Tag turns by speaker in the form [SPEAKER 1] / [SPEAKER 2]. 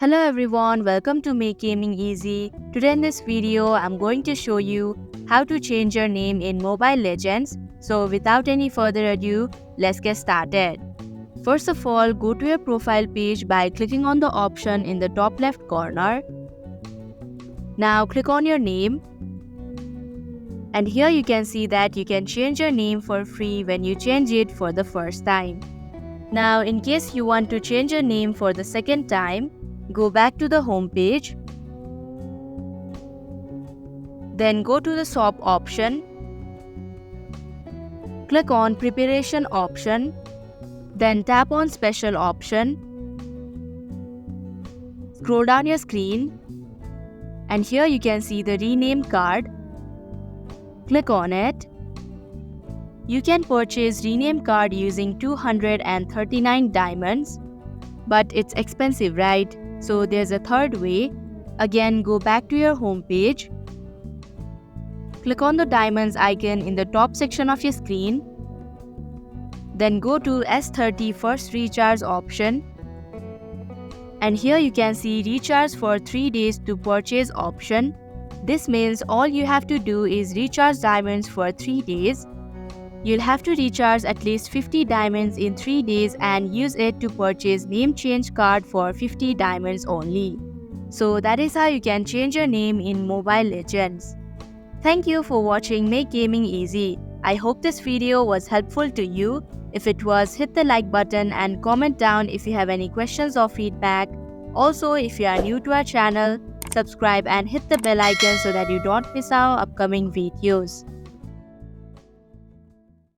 [SPEAKER 1] Hello everyone, welcome to Make Gaming Easy. Today in this video, I'm going to show you how to change your name in Mobile Legends. So without any further ado, let's get started. First of all, go to your profile page by clicking on the option in the top left corner. Now click on your name. And here you can see that you can change your name for free when you change it for the first time. Now in case you want to change your name for the second time, go back to the home page. Then go to the swap option. Click on preparation option. Then tap on special option. Scroll down your screen. And here you can see the rename card. Click on it. You can purchase rename card using 239 diamonds. But it's expensive, right? So there's a third way. Again, go back to your home page. Click on the diamonds icon in the top section of your screen. Then go to S30 first recharge option. And here you can see recharge for 3 days to purchase option. This means all you have to do is recharge diamonds for 3 days. You'll have to recharge at least 50 diamonds in 3 days and use it to purchase name change card for 50 diamonds only. So that is how you can change your name in Mobile Legends. Thank you for watching Make Gaming Easy. I hope this video was helpful to you. If it was, hit the like button and comment down if you have any questions or feedback. Also, if you are new to our channel, subscribe and hit the bell icon so that you don't miss our upcoming videos.